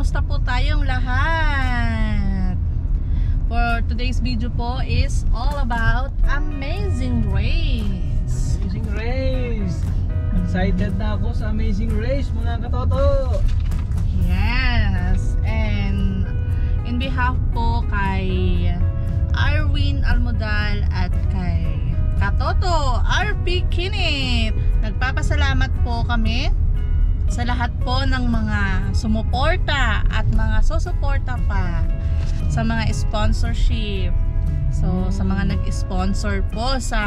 kamusta po tayong lahat? For today's video po is all about Amazing Race. Amazing Race! Excited na ako sa Amazing Race, mga katoto! Yes! And in behalf po kay Arwin Almodal at kay Katoto RP Kinit, nagpapasalamat po kami sa lahat po ng mga sumuporta at mga susuporta pa sa mga sponsorship. So sa mga nag-sponsor po sa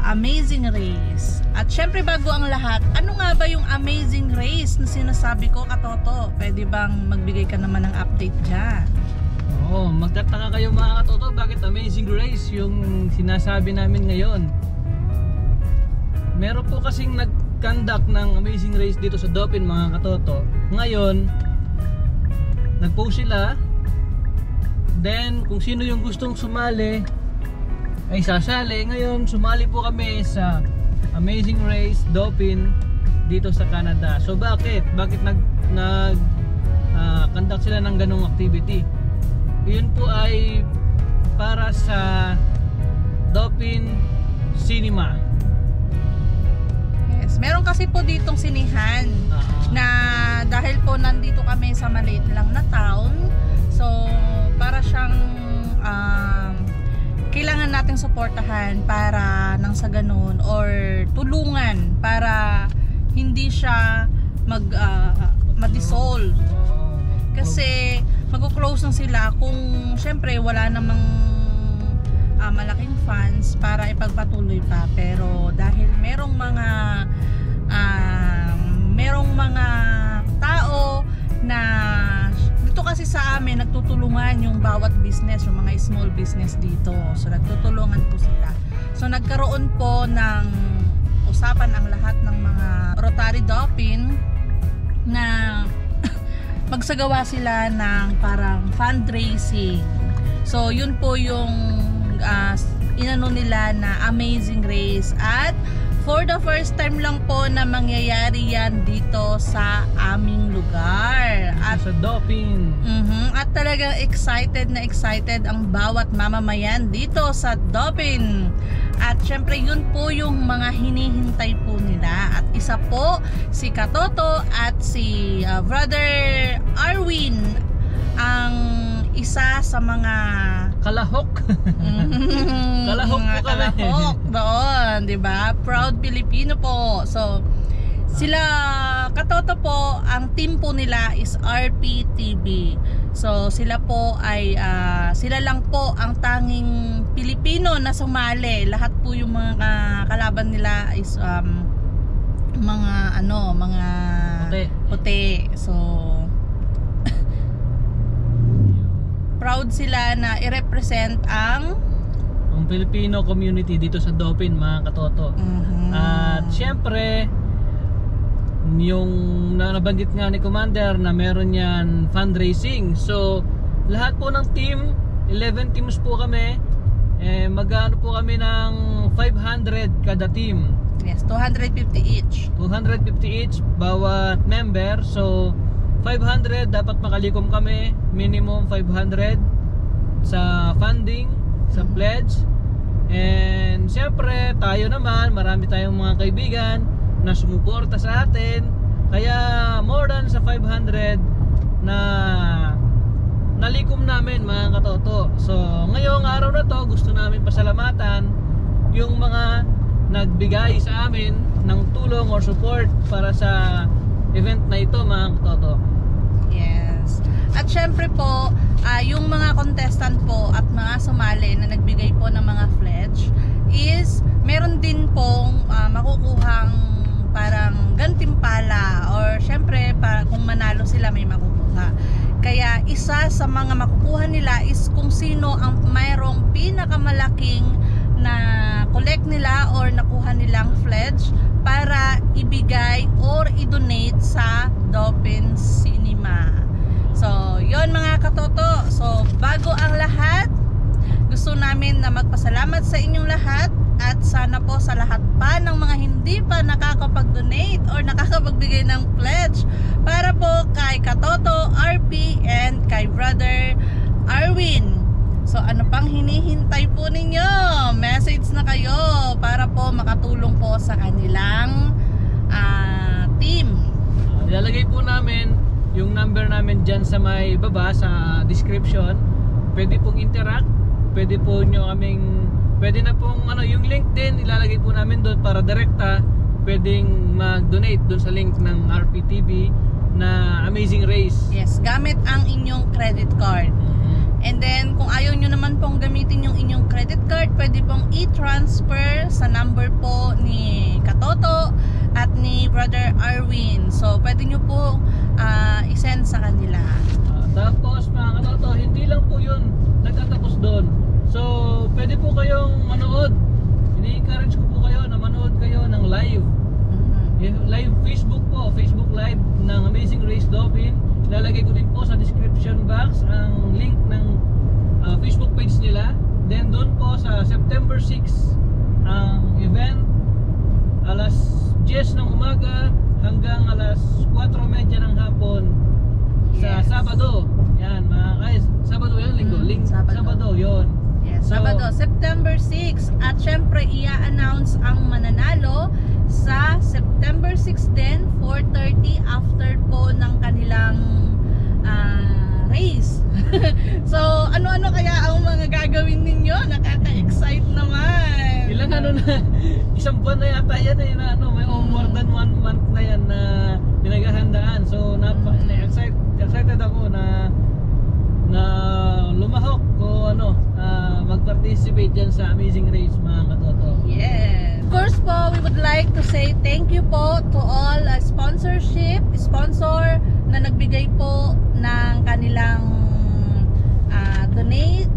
Amazing Race. At syempre bago ang lahat, ano nga ba yung Amazing Race na sinasabi ko, Katoto? Pwede bang magbigay ka naman ng update dyan? Oo, magtataka kayo mga katoto, bakit Amazing Race yung sinasabi namin ngayon. Meron po kasing nag-conduct ng Amazing Race dito sa Dauphin, mga katoto. Ngayon, nag-post sila. Then, kung sino yung gustong sumali ay sasali. Ngayon, sumali po kami sa Amazing Race Dauphin dito sa Canada. So bakit? Bakit conduct sila ng ganong activity? Yun po ay para sa Dauphin Cinema. Yes, meron kasi po ditong sinihan na dahil po nandito kami sa maliit lang na town. So para siyang kailangan nating suportahan para nang sa ganun or tulungan para hindi siya ma-dissolve. Kasi mag-close na sila kung syempre wala namang malaking funds para ipagpatuloy pa. Pero dahil merong mga tao na dito kasi sa amin nagtutulungan yung bawat business, yung mga small business dito. So nagtutulungan po sila. So nagkaroon po ng usapan ang lahat ng mga Rotary Dauphin na magsagawa sila ng parang fundraising. So yun po yung inano nila na Amazing Race, at for the first time lang po na mangyayari yan dito sa aming lugar. At sa Dauphin. At talagang excited na excited ang bawat mamamayan dito sa Dauphin. At syempre yun po yung mga hinihintay po nila. At isa po si Katoto at si Brother Arwin ang isa sa mga kalahok. Kalahok po kami. Kalahok doon, di ba? Proud Filipino po. So sila Katoto po, ang team po nila is RPTV. So sila po ay sila lang po ang tanging Pilipino na sumali. Lahat po yung mga kalaban nila is mga puti. So proud sila na i-represent ang Filipino community dito sa Dauphin, mga katoto. At syempre yung nabanggit nga ni Commander na meron yan fundraising. So lahat po ng team, 11 teams po kami, mag-ano po kami ng 500 kada team. Yes, 250 each. 250 each bawat member. So 500 dapat makalikom kami, minimum 500 sa funding, sa pledge. And siyempre tayo naman, marami tayong mga kaibigan na sumuporta sa atin, kaya more than sa 500 na nalikom namin, mga katoto. So ngayong araw na to, gusto namin pasalamatan yung mga nagbigay sa amin ng tulong or support para sa event na ito, mga katoto. Yes. At syempre po, yung mga contestant po at mga sumali na nagbigay po ng mga pledge is meron din pong makukuhang parang gantimpala, or syempre kung manalo sila may makukuha. Kaya isa sa mga makukuha nila is kung sino ang mayroong pinakamalaking na collect nila or nakuha nilang pledge para ibigay or i-donate sa Dauphin Cinema. So yon mga katoto. So bago ang lahat, gusto namin na magpasalamat sa inyong lahat, at sana po sa lahat pa ng mga hindi pa nakakapag-donate or nakakapagbigay ng pledge para po kay kay Katoto, RP, and kay Brother Arwin. So ano pang hinihintay po ninyo? Message na kayo para po makatulong po sa kanilang team. Ilalagay po namin yung number namin dyan sa may baba sa description. Pwede pong interact, pwede po nyo kaming, pwede na pong yung link din ilalagay po namin doon para direkta pwedeng mag-donate doon sa link ng RPTV na Amazing Race. Yes, gamit ang inyong credit card. And then, kung ayaw nyo naman pong gamitin yung inyong credit card, pwede pong i-transfer sa number po ni Katoto at ni Brother Arwin. So, pwede nyo po i-send sa kanila. Tapos, mga Katoto, hindi lang po yun nagtatapos doon. So, pwede po kayong manood. Ini-encourage ko po kayo na manood kayo ng live. Live Facebook po, Facebook Live ng Amazing Race Dauphin. Lalagay ko din po sa description box ang link ng Facebook page nila. Then doon po sa September 6 ang event alas 10 ng umaga hanggang alas 4:30 ng hapon sa Sabado. Yan mga guys, Sabado yun, Linggo, Sabado yun. Yes, So, Sabado, September 6. At syempre i-announce ang mananalo sa September 6 din, 4:30 after po ng kanilang race. So, ano-ano kaya ang mga gagawin ninyo? Nakaka-excite naman. Ilang na, isang buwan na yata yan na may more than 1 month na yan na pinaghahandaan. So, excited ako na lumahok o mag-participate dyan sa Amazing Race, mga Katoto. Yes. Of course po, we would like to say thank you po to all sponsor na nagbigay po ng kanilang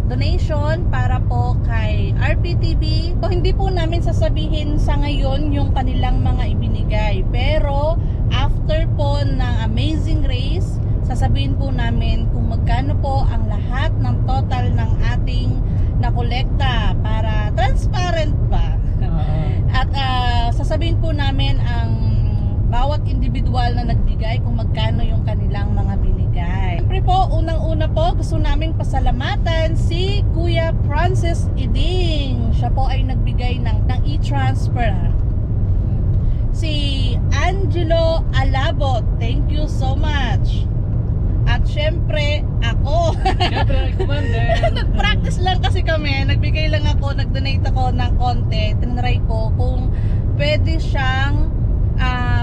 donation para po kay RPTV. So, hindi po namin sasabihin sa ngayon yung kanilang mga ibinigay. Pero after po ng Amazing Race, sasabihin po namin kung magkano po ang lahat ng total ng ating nakolekta para transparent ba. At sasabihin po namin ang bawat individual na nagbigay kung magkano yung kanilang mga binigay. Siyempre po, unang-una po, gusto naming pasalamatan si Kuya Francis Iding. Siya po ay nagbigay ng e-transfer. Si Angelo Alabot, thank you so much. At syempre, ako. Syempre, Commander. Nag-practice lang kasi kami. Nagbigay lang ako, nag-donate ako ng konti. Tinry ko kung pwede siyang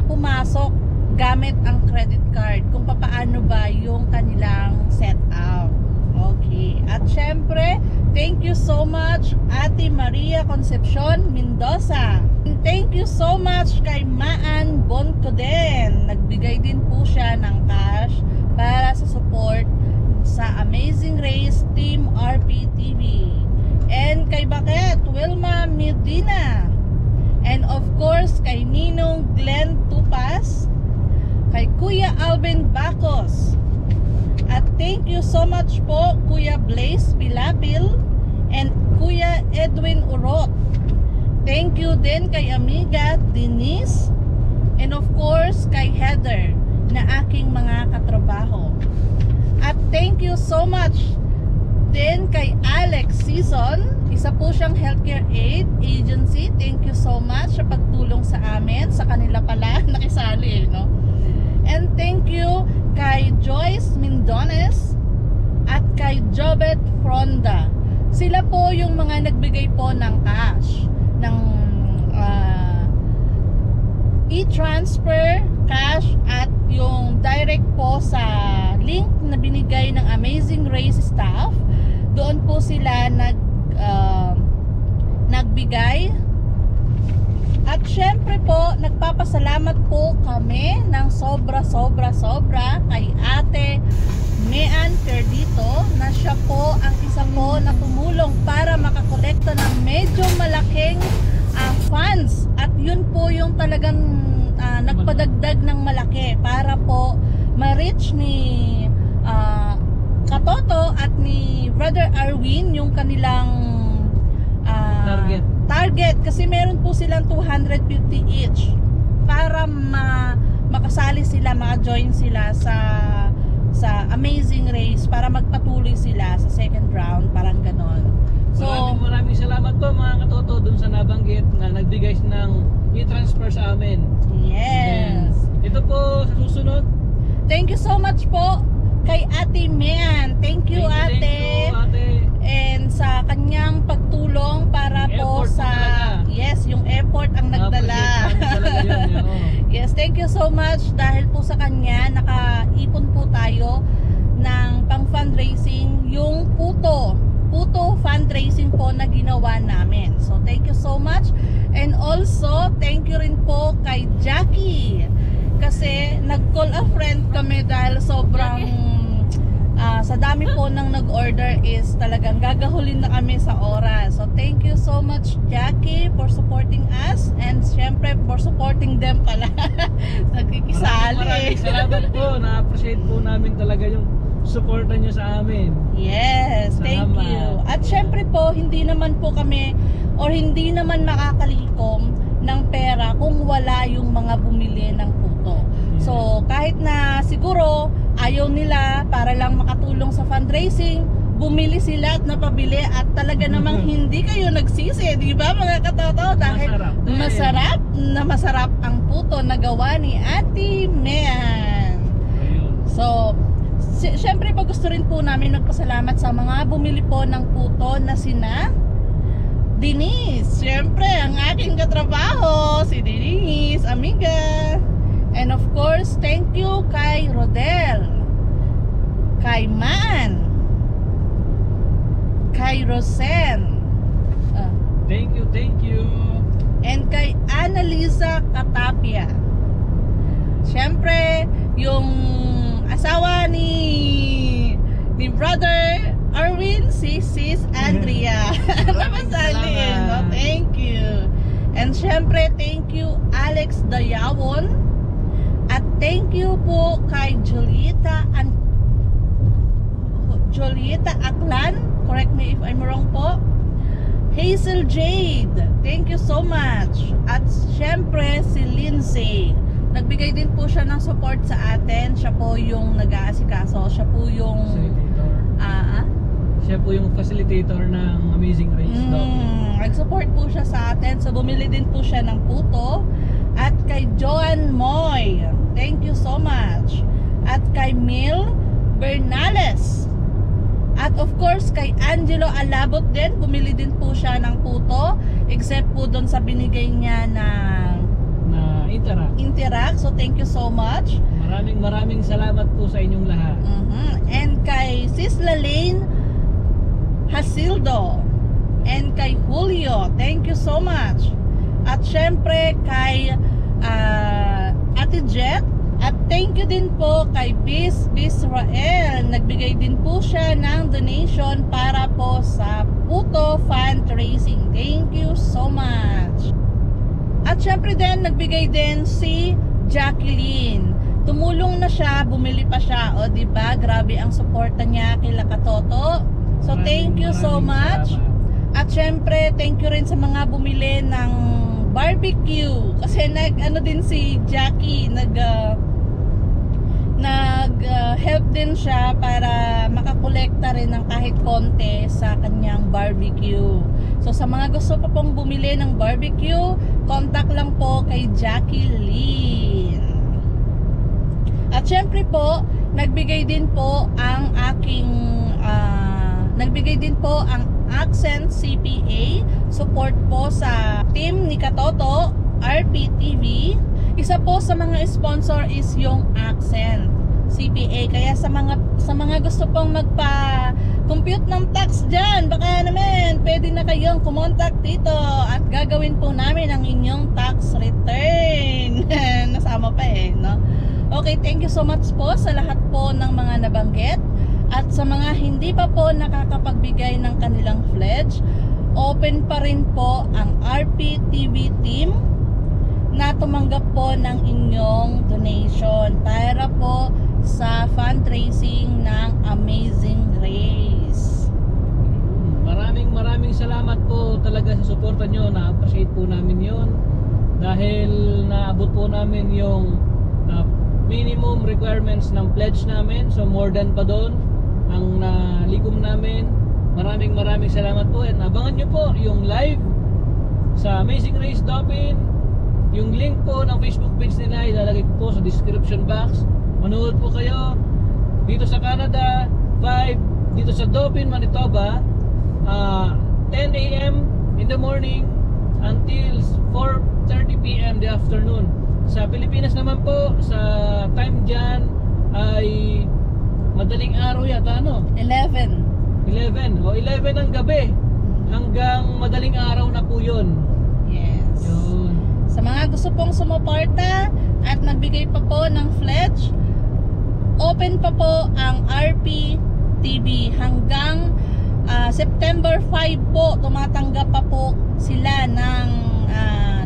pumasok gamit ang credit card. Kung paano ba yung kanilang setup. Okay. At syempre, thank you so much Ate Maria Concepcion Mendoza. And thank you so much kay Maan Boncoden. Nagbigay din po siya ng cash para sa support sa Amazing Race Team RPTV. And kay Baket Wilma Medina. And of course kay Ninong Glenn Tupas, kay Kuya Alvin Bacos. At thank you so much po Kuya Blaze Pilapil and Kuya Edwin Urot. Thank you din kay Amiga Denise and of course kay Heather na aking mga katrabaho. At thank you so much din kay Alex Season, isa po siyang healthcare aid agency. Thank you so much sa pagtulong sa amin, sa kanila pala nakisali, no? And thank you kay Joyce Mindones at kay Jobet Fronda. Sila po yung mga nagbigay po ng cash, ng e-transfer, cash at yung direct po sa link na binigay ng Amazing Race staff. Doon po sila nagbigay. At syempre po, nagpapasalamat po kami ng sobra kay Ate Mean Perdito na siya po ang isa po na tumulong para makakolekta ng medyo malaking funds. At yun po yung talagang nagpadagdag ng malaki para po ma-reach ni Katoto at ni Brother Arwin yung kanilang target kasi meron po silang 250 each para makasali sila, maka-join sila sa Amazing Race para magpatuloy sila sa second round, parang ganon. So, Maraming salamat po mga katoto dun sa nabanggit na nagbigay ng i-transfer sa amin. yes. And ito po sa susunod. Thank you so much po kay Ate Mian. Thank you, Thank Ate. you, Ate. And sa kanyang pagtulong para po Effort po sa talaga. yes, yung effort ang nagdala. Appreciate namin talaga yun, oo. Yes, thank you so much dahil po sa kanya nakaipon po tayo ng pang fundraising yung Puto fundraising po na ginawa namin. So thank you so much, and also thank you rin po kay Jackie kasi nag-call a friend kami dahil sobrang sa dami po ng nag-order is talagang gagahulin na kami sa oras. So thank you so much, Jackie, for supporting us, and syempre for supporting them pala. Nagkikisali. Maraming salamat po. Na-appreciate po namin talaga yung suporta nyo sa amin. Yes, thank Salamat. you. At syempre po, hindi naman po kami or hindi naman makakalikom ng pera kung wala yung mga bumili ng puto. So, kahit na siguro ayaw nila para lang makatulong sa fundraising, bumili sila at napabili at talaga namang hindi kayo nagsisi, di ba mga katoto? Dahil masarap ang puto na gawa ni Ate Mian. Ayun. So, syempre pa gusto rin po namin magpasalamat sa mga bumili po ng puto na sina Denise. Syempre, ang aking katrabaho, si Denise, amiga. And of course, thank you kay Rodel, kay Man, kay Rosen, Thank you. and kay Annalisa Katapia. Syempre, yung asawa ni brother Arwin, si Sis Andrea. Napasalin, no? Thank you. And syempre, thank you Alex Dayawon. At thank you po kay Julieta Aklan. Correct me if I'm wrong po. Hazel Jade, thank you so much. At syempre si Lindsay, nagbigay din po siya ng support sa atin. Siya po yung nag-aasikaso. Siya po yung Facilitator. Siya po yung facilitator ng Amazing Race. nag-support po siya sa atin. So bumili din po siya ng puto. At kay Joan Moy, thank you so much. At kay Mil Bernales. At of course kay Angelo Alabot din, bumili din po siya ng puto, except po doon sa binigay niya na Interact. So thank you so much. Maraming salamat po sa inyong lahat. And kay Sis Lalaine Hasildo and kay Julio, thank you so much. At syempre kay Ate Jet. At thank you din po kay Bisrael. Nagbigay din po siya ng donation para po sa Puto fundraising. Thank you so much. At syempre din, nagbigay din si Jacqueline. Tumulong na siya, bumili pa siya. O diba, grabe ang suporta niya kila Katoto. So thank you so much. Salamat. At syempre, thank you rin sa mga bumili ng barbecue. Kasi ano din si Jackie, help din siya para makakolekta rin ng kahit konti sa kanyang barbecue. So sa mga gusto pa pong bumili ng barbecue, contact lang po kay Jacqueline. At syempre po, nagbigay din po ang Accent CPA support po sa team ni Katoto RPTV. Isa po sa mga sponsor is yung Accent CPA. Kaya sa mga gusto pong magpa-compute ng tax dyan, baka naman pwede na kayong kumontak dito at gagawin po namin ang inyong tax return. Nasama pa no? Okay, thank you so much po sa lahat po ng mga nabanggit. At sa mga hindi pa po nakakapagbigay ng kanilang pledge, open pa rin po ang RPTV team na tumanggap po ng inyong donation para po sa fundraising ng Amazing Race. Maraming salamat po talaga sa suporta nyo. Na-appreciate po namin yun dahil naabot po namin yung minimum requirements ng pledge namin. So more than pa doon ang nalikom namin. Maraming salamat po, and abangan nyo po yung live sa Amazing Race Dopin. Yung link po ng Facebook page nila ilalagay ko po sa description box. Manood po kayo dito sa Canada, 5 dito sa Dopin, Manitoba, 10 a.m. in the morning until 4:30 p.m. the afternoon. Sa Pilipinas naman po, sa time dyan ay madaling araw yata, ano? 11 o 11 ng gabi hanggang madaling araw na po yun. Yes. Yun. Sa mga gusto pong sumuporta at magbigay pa po ng pledge, open pa po ang RP TV hanggang September 5 po. Tumatanggap pa po sila ng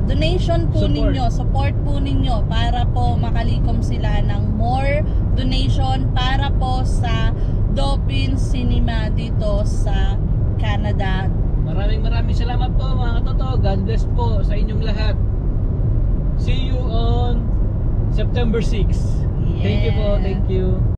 donation po Support. ninyo, support po ninyo para po makalikom sila ng more donation para po sa Dopin Cinema dito sa Canada. Maraming salamat po mga katoto. God bless po sa inyong lahat. See you on September 6. Thank you po, thank you.